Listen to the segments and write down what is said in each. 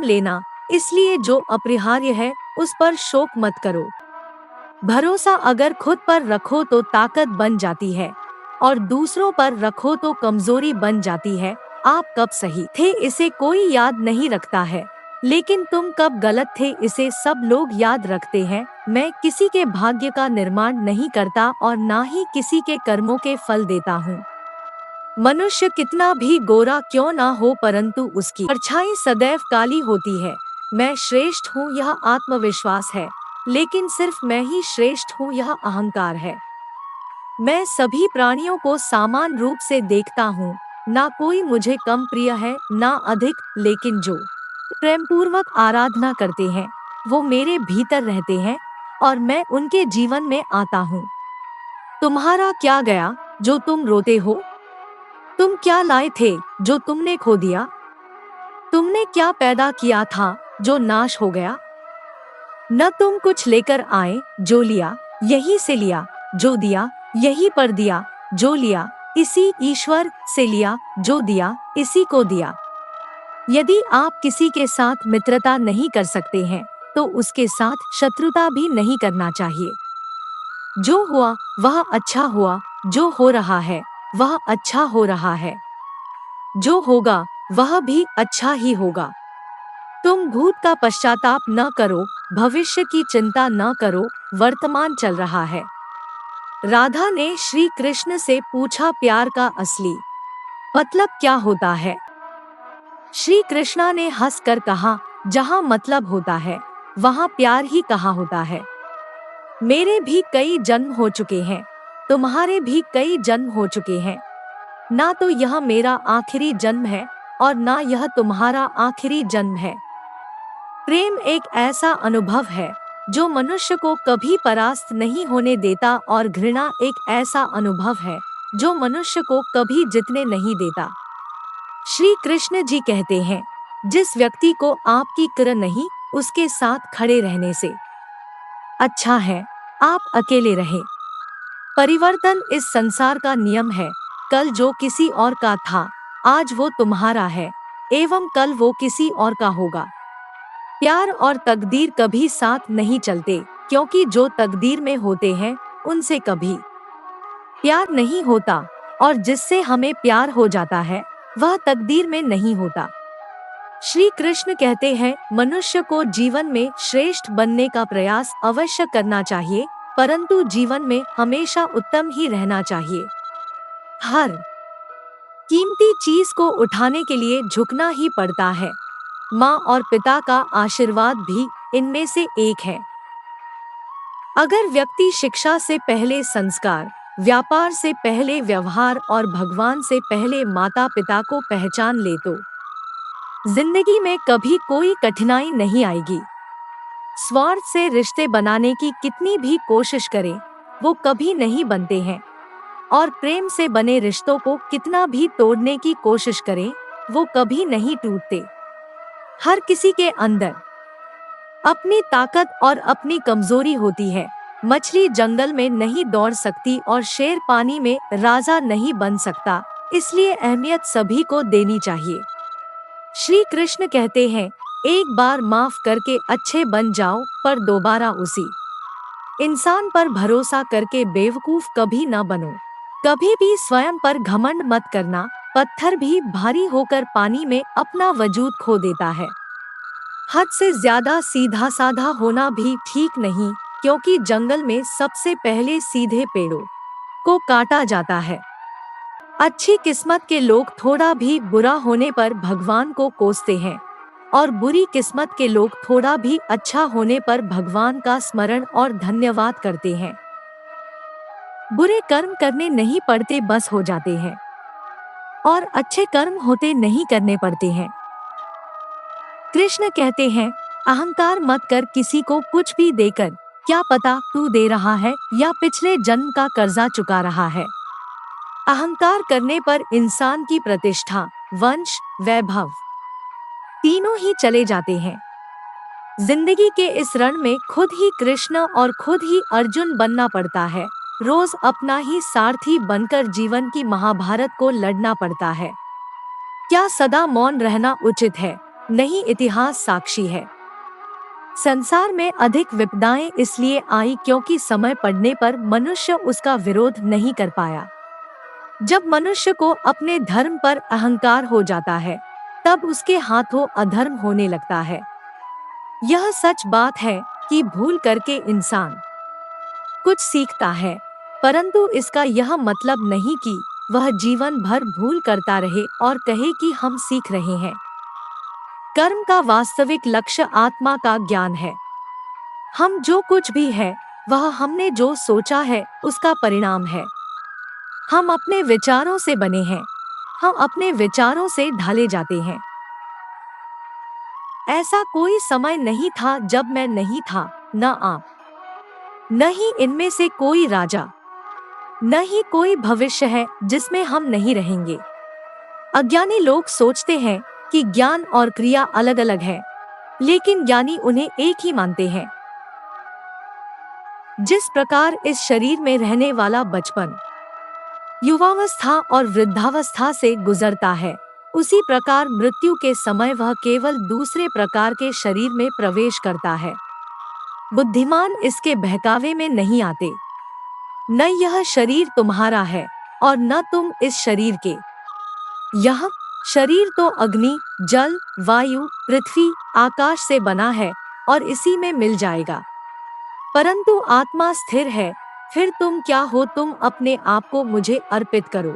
लेना, इसलिए जो अपरिहार्य है उस पर शोक मत करो। भरोसा अगर खुद पर रखो तो ताकत बन जाती है और दूसरों पर रखो तो कमजोरी बन जाती है। आप कब सही थे इसे कोई याद नहीं रखता है, लेकिन तुम कब गलत थे इसे सब लोग याद रखते हैं। मैं किसी के भाग्य का निर्माण नहीं करता और ना ही किसी के कर्मों के फल देता हूँ। मनुष्य कितना भी गोरा क्यों ना हो, परंतु उसकी परछाई सदैव काली होती है। मैं श्रेष्ठ हूँ यह आत्मविश्वास है, लेकिन सिर्फ मैं ही श्रेष्ठ हूँ यह अहंकार है। मैं सभी प्राणियों को समान रूप से देखता हूँ, ना कोई मुझे कम प्रिय है ना अधिक, लेकिन जो प्रेम पूर्वक आराधना करते हैं वो मेरे भीतर रहते हैं और मैं उनके जीवन में आता हूँ। तुम्हारा क्या गया जो तुम रोते हो? तुम क्या लाए थे जो तुमने खो दिया? तुमने क्या पैदा किया था जो नाश हो गया? न तुम कुछ लेकर आए, जो लिया यही से लिया, जो दिया यही पर दिया, जो लिया इसी ईश्वर से लिया, जो दिया इसी को दिया। यदि आप किसी के साथ मित्रता नहीं कर सकते हैं तो उसके साथ शत्रुता भी नहीं करना चाहिए। जो हुआ वह अच्छा हुआ, जो हो रहा है वह अच्छा हो रहा है, जो होगा वह भी अच्छा ही होगा। तुम भूत का पश्चाताप न करो, भविष्य की चिंता न करो, वर्तमान चल रहा है। राधा ने श्री कृष्ण से पूछा, प्यार का असली मतलब क्या होता है? श्री कृष्णा ने हंसकर कहा, जहाँ मतलब होता है वहाँ प्यार ही कहाँ होता है। मेरे भी कई जन्म हो चुके हैं, तुम्हारे भी कई जन्म हो चुके हैं। ना तो यह मेरा आखिरी जन्म है और ना यह तुम्हारा आखिरी जन्म है। प्रेम एक ऐसा अनुभव है जो मनुष्य को कभी परास्त नहीं होने देता और घृणा एक ऐसा अनुभव है जो मनुष्य को कभी जीतने नहीं देता। श्री कृष्ण जी कहते हैं, जिस व्यक्ति को आपकी किरण नहीं, उसके साथ खड़े रहने से अच्छा है आप अकेले रहे। परिवर्तन इस संसार का नियम है। कल जो किसी और का था आज वो तुम्हारा है एवं कल वो किसी और का होगा। प्यार और तकदीर कभी साथ नहीं चलते, क्योंकि जो तकदीर में होते हैं उनसे कभी प्यार नहीं होता और जिससे हमें प्यार हो जाता है वह तकदीर में नहीं होता। श्री कृष्ण कहते हैं, मनुष्य को जीवन में श्रेष्ठ बनने का प्रयास अवश्य करना चाहिए, परंतु जीवन में हमेशा उत्तम ही रहना चाहिए। हर कीमती चीज को उठाने के लिए झुकना ही पड़ता है। माँ और पिता का आशीर्वाद भी इनमें से एक है। अगर व्यक्ति शिक्षा से पहले संस्कार, व्यापार से पहले व्यवहार और भगवान से पहले माता पिता को पहचान ले तो जिंदगी में कभी कोई कठिनाई नहीं आएगी। स्वार्थ से रिश्ते बनाने की कितनी भी कोशिश करें वो कभी नहीं बनते हैं और प्रेम से बने रिश्तों को कितना भी तोड़ने की कोशिश करें वो कभी नहीं टूटते। हर किसी के अंदर अपनी ताकत और अपनी कमजोरी होती है। मछली जंगल में नहीं दौड़ सकती और शेर पानी में राजा नहीं बन सकता, इसलिए अहमियत सभी को देनी चाहिए। श्री कृष्ण कहते हैं, एक बार माफ करके अच्छे बन जाओ पर दोबारा उसी इंसान पर भरोसा करके बेवकूफ कभी न बनो। कभी भी स्वयं पर घमंड मत करना, पत्थर भी भारी होकर पानी में अपना वजूद खो देता है। हद से ज्यादा सीधा साधा होना भी ठीक नहीं, क्योंकि जंगल में सबसे पहले सीधे पेड़ों को काटा जाता है। अच्छी किस्मत के लोग थोड़ा भी बुरा होने पर भगवान को कोसते हैं और बुरी किस्मत के लोग थोड़ा भी अच्छा होने पर भगवान का स्मरण और धन्यवाद करते हैं। बुरे कर्म करने नहीं पड़ते, बस हो जाते हैं और अच्छे कर्म होते नहीं करने पड़ते हैं। कृष्ण कहते हैं, अहंकार मत कर किसी को कुछ भी देकर, क्या पता तू दे रहा है या पिछले जन्म का कर्जा चुका रहा है। अहंकार करने पर इंसान की प्रतिष्ठा, वंश, वैभव तीनों ही चले जाते हैं। जिंदगी के इस रण में खुद ही कृष्ण और खुद ही अर्जुन बनना पड़ता है। रोज अपना ही सारथी बनकर जीवन की महाभारत को लड़ना पड़ता है। क्या सदा मौन रहना उचित है? नहीं इतिहास साक्षी है। संसार में अधिक विपदाएं इसलिए आई क्योंकि समय पड़ने पर मनुष्य उसका विरोध नहीं कर पाया। जब मनुष्य को अपने धर्म पर अहंकार हो जाता है, तब उसके हाथों अधर्म होने लगता है। यह सच बात है कि भूल करके इंसान कुछ सीखता है, परंतु इसका यह मतलब नहीं कि वह जीवन भर भूल करता रहे और कहे कि हम सीख रहे हैं। कर्म का वास्तविक लक्ष्य आत्मा का ज्ञान है। हम जो कुछ भी है, वह हमने जो सोचा है उसका परिणाम है। हम अपने विचारों से बने हैं, हम अपने विचारों से ढाले जाते हैं। ऐसा कोई समय नहीं था जब मैं नहीं था, न आप, न ही इनमें से कोई राजा, न ही कोई भविष्य है जिसमें हम नहीं रहेंगे। अज्ञानी लोग सोचते हैं कि ज्ञान और क्रिया अलग अलग है, लेकिन ज्ञानी उन्हें एक ही मानते हैं। जिस प्रकार इस शरीर में रहने वाला बचपन, युवावस्था और वृद्धावस्था से गुजरता है, उसी प्रकार मृत्यु के समय वह केवल दूसरे प्रकार के शरीर में प्रवेश करता है। बुद्धिमान इसके बहकावे में नहीं आते। न यह शरीर तुम्हारा है और न तुम इस शरीर के। यह शरीर तो अग्नि, जल, वायु, पृथ्वी, आकाश से बना है और इसी में मिल जाएगा, परंतु आत्मा स्थिर है। फिर तुम क्या हो? तुम अपने आप को मुझे अर्पित करो।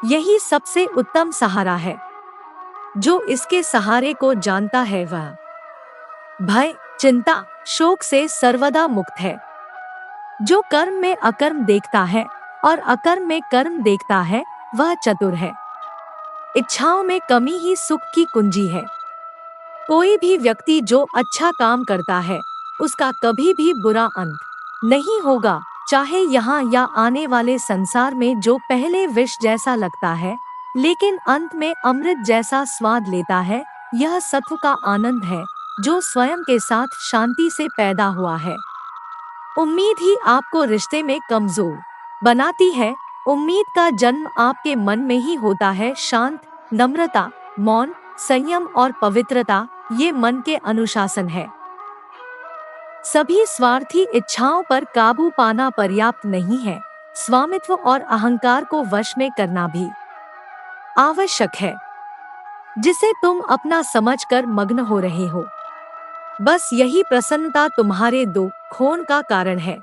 यही सबसे उत्तम सहारा है। जो इसके सहारे को जानता है वह भय, चिंता, शोक से सर्वदा मुक्त है। जो कर्म में अकर्म देखता है और अकर्म में कर्म देखता है, वह चतुर है। इच्छाओं में कमी ही सुख की कुंजी है। कोई भी व्यक्ति जो अच्छा काम करता है, उसका कभी भी बुरा अंत नहीं होगा, चाहे यहाँ या आने वाले संसार में। जो पहले विष जैसा लगता है, लेकिन अंत में अमृत जैसा स्वाद लेता है, यह सत्व का आनंद है, जो स्वयं के साथ शांति से पैदा हुआ है। उम्मीद ही आपको रिश्ते में कमजोर बनाती है। उम्मीद का जन्म आपके मन में ही होता है। शांत, नम्रता, मौन, संयम और पवित्रता, ये मन के अनुशासन है। सभी स्वार्थी इच्छाओं पर काबू पाना पर्याप्त नहीं है, स्वामित्व और अहंकार को वश में करना भी आवश्यक है, जिसे तुम अपना समझकर मग्न हो रहे हो। बस यही प्रसन्नता तुम्हारे दो खोन का कारण है।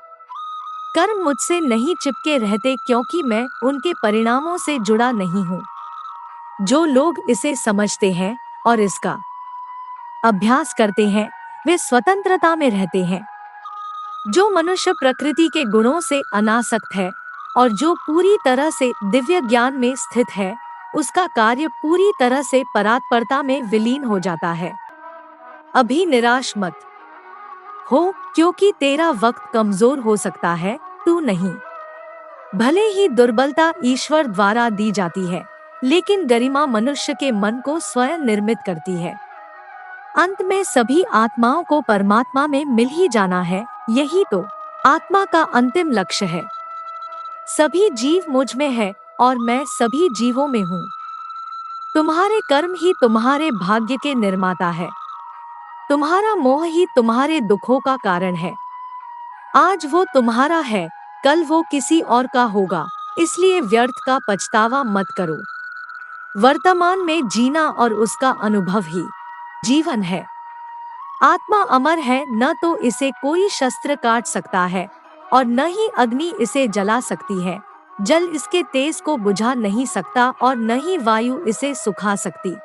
कर्म मुझसे नहीं चिपके रहते क्योंकि मैं उनके परिणामों से जुड़ा नहीं हूँ। जो लोग इसे समझते हैं और इसका अभ्यास करते हैं, वे स्वतंत्रता में रहते हैं। जो मनुष्य प्रकृति के गुणों से अनासक्त है और जो पूरी तरह से दिव्य ज्ञान में स्थित है, उसका कार्य पूरी तरह से परात्परता में विलीन हो जाता है। अभी निराश मत हो, क्योंकि तेरा वक्त कमजोर हो सकता है, तू नहीं। भले ही दुर्बलता ईश्वर द्वारा दी जाती है, लेकिन गरिमा मनुष्य के मन को स्वयं निर्मित करती है। अंत में सभी आत्माओं को परमात्मा में मिल ही जाना है, यही तो आत्मा का अंतिम लक्ष्य है। सभी जीव मुझ में है और मैं सभी जीवों में हूँ। तुम्हारे कर्म ही तुम्हारे भाग्य के निर्माता है। तुम्हारा मोह ही तुम्हारे दुखों का कारण है। आज वो तुम्हारा है, कल वो किसी और का होगा, इसलिए व्यर्थ का पछतावा मत करो। वर्तमान में जीना और उसका अनुभव ही जीवन है। आत्मा अमर है, न तो इसे कोई शस्त्र काट सकता है और न ही अग्नि इसे जला सकती है। जल इसके तेज को बुझा नहीं सकता और न ही वायु इसे सुखा सकती।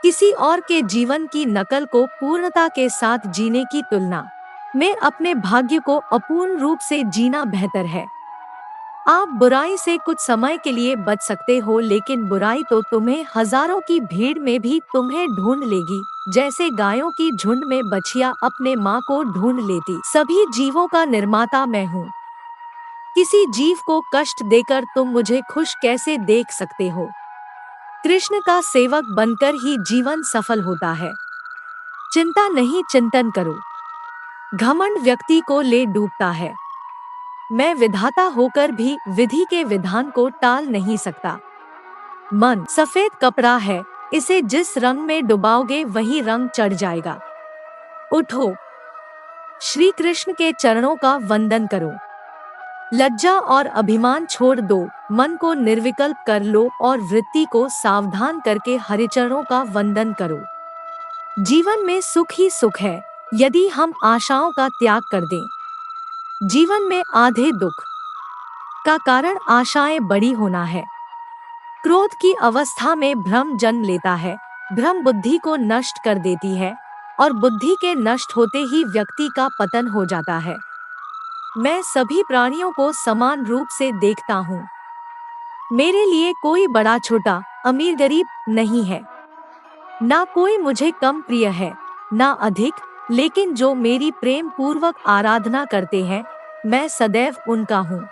किसी और के जीवन की नकल को पूर्णता के साथ जीने की तुलना में अपने भाग्य को अपूर्ण रूप से जीना बेहतर है। आप बुराई से कुछ समय के लिए बच सकते हो, लेकिन बुराई तो तुम्हें हजारों की भीड़ में भी तुम्हें ढूंढ लेगी, जैसे गायों की झुंड में बछिया अपने माँ को ढूंढ लेती। सभी जीवों का निर्माता मैं हूँ। किसी जीव को कष्ट देकर तुम मुझे खुश कैसे देख सकते हो? कृष्ण का सेवक बनकर ही जीवन सफल होता है। चिंता नहीं, चिंतन करो। घमंड व्यक्ति को ले डूबता है। मैं विधाता होकर भी विधि के विधान को टाल नहीं सकता। मन सफेद कपड़ा है, इसे जिस रंग में डुबाओगे वही रंग चढ़ जाएगा। उठो, श्री कृष्ण के चरणों का वंदन करो। लज्जा और अभिमान छोड़ दो, मन को निर्विकल्प कर लो और वृत्ति को सावधान करके हरिचरणों का वंदन करो। जीवन में सुख ही सुख है यदि हम आशाओं का त्याग कर दें। जीवन में आधे दुख का कारण आशाएं बड़ी होना है। क्रोध की अवस्था में भ्रम जन्म लेता है। भ्रम बुद्धि को नष्ट कर देती है और बुद्धि के नष्ट होते ही व्यक्ति का पतन हो जाता है। मैं सभी प्राणियों को समान रूप से देखता हूँ। मेरे लिए कोई बड़ा छोटा, अमीर गरीब नहीं है। ना कोई मुझे कम प्रिय है, ना अधिक, लेकिन जो मेरी प्रेम पूर्वक आराधना करते हैं, मैं सदैव उनका हूँ।